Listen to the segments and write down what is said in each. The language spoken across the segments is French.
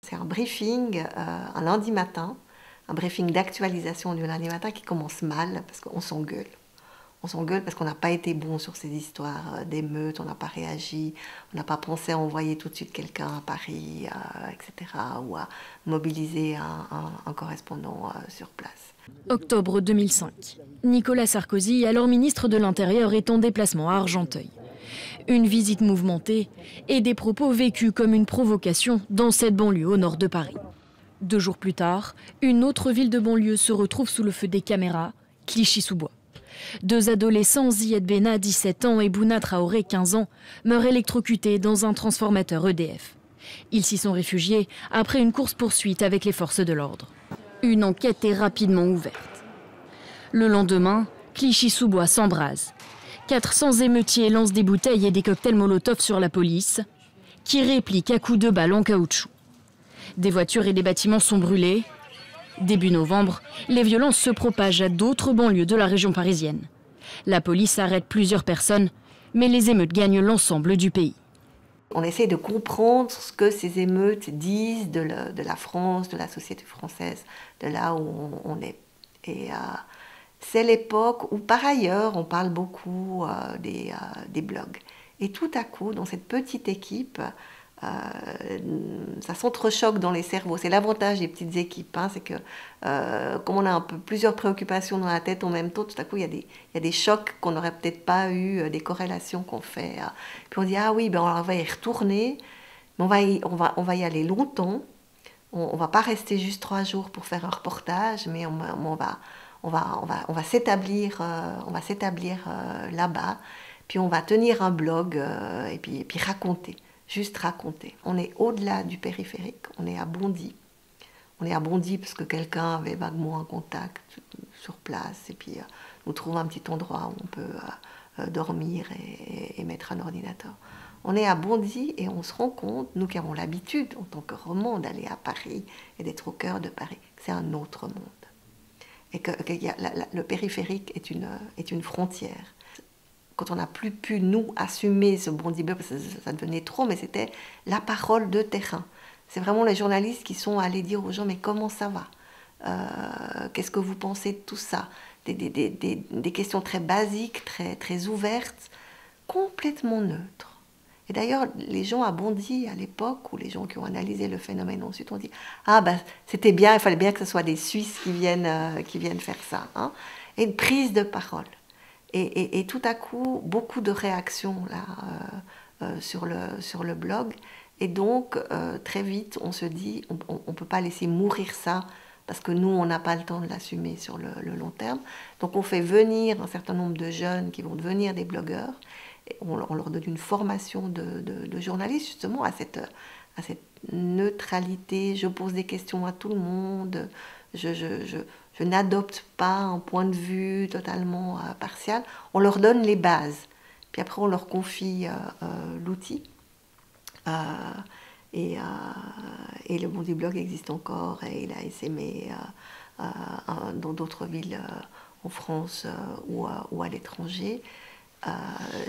C'est un briefing un lundi matin, un briefing d'actualisation du lundi matin qui commence mal parce qu'on s'engueule. On s'engueule parce qu'on n'a pas été bon sur ces histoires d'émeutes, on n'a pas réagi, on n'a pas pensé à envoyer tout de suite quelqu'un à Paris, etc. ou à mobiliser un correspondant sur place. Octobre 2005. Nicolas Sarkozy, alors ministre de l'Intérieur, est en déplacement à Argenteuil. Une visite mouvementée et des propos vécus comme une provocation dans cette banlieue au nord de Paris. 2 jours plus tard, une autre ville de banlieue se retrouve sous le feu des caméras, Clichy-sous-Bois. 2 adolescents, Ziad Benna, 17 ans, et Bouna Traoré, 15 ans, meurent électrocutés dans un transformateur EDF. Ils s'y sont réfugiés après une course-poursuite avec les forces de l'ordre. Une enquête est rapidement ouverte. Le lendemain, Clichy-sous-Bois s'embrase. 400 émeutiers lancent des bouteilles et des cocktails Molotov sur la police, qui réplique à coups de balles en caoutchouc. Des voitures et des bâtiments sont brûlés. Début novembre, les violences se propagent à d'autres banlieues de la région parisienne. La police arrête plusieurs personnes, mais les émeutes gagnent l'ensemble du pays. On essaie de comprendre ce que ces émeutes disent de la France, de la société française, de là où on est. Et c'est l'époque où, par ailleurs, on parle beaucoup des blogs. Et tout à coup, dans cette petite équipe, ça s'entrechoque dans les cerveaux. C'est l'avantage des petites équipes, hein, c'est que comme on a un peu plusieurs préoccupations dans la tête en même temps, tout à coup il y a des chocs qu'on n'aurait peut-être pas eu, des corrélations qu'on fait. Puis on dit ah oui, ben on va y retourner, mais on va y aller longtemps. On va pas rester juste 3 jours pour faire un reportage, mais on va s'établir, là-bas. Puis on va tenir un blog et puis raconter. Juste raconter. On est au-delà du périphérique, on est à Bondy. On est à Bondy parce que quelqu'un avait vaguement un contact sur place et puis nous trouve un petit endroit où on peut dormir et mettre un ordinateur. On est à Bondy et on se rend compte, nous qui avons l'habitude en tant que Romands d'aller à Paris et d'être au cœur de Paris, que c'est un autre monde. Et que le périphérique est une frontière. Quand on n'a plus pu, nous, assumer ce Bondy Blog, parce que ça devenait trop, mais c'était la parole de terrain. C'est vraiment les journalistes qui sont allés dire aux gens, mais comment ça va? Qu'est-ce que vous pensez de tout ça? Des questions très basiques, très ouvertes, complètement neutres. Et d'ailleurs, les gens à Bondy, à l'époque, ou les gens qui ont analysé le phénomène ensuite, ont dit « Ah, ben, c'était bien, il fallait bien que ce soit des Suisses qui viennent faire ça. Hein. » Et une prise de parole. Et tout à coup, beaucoup de réactions là, sur le blog. Et donc, très vite, on se dit, on ne peut pas laisser mourir ça, parce que nous, on n'a pas le temps de l'assumer sur le long terme. Donc, on fait venir un certain nombre de jeunes qui vont devenir des blogueurs. Et on leur donne une formation de journaliste, justement, à cette neutralité. Je pose des questions à tout le monde. Je n'adopte pas un point de vue totalement partial. On leur donne les bases. Puis après, on leur confie l'outil. Et le Bondy Blog existe encore et il a essaimé dans d'autres villes en France ou à l'étranger.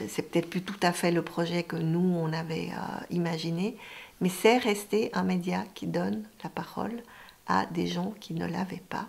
C'est peut-être plus tout à fait le projet que nous, on avait imaginé, mais c'est resté un média qui donne la parole à des gens qui ne l'avaient pas.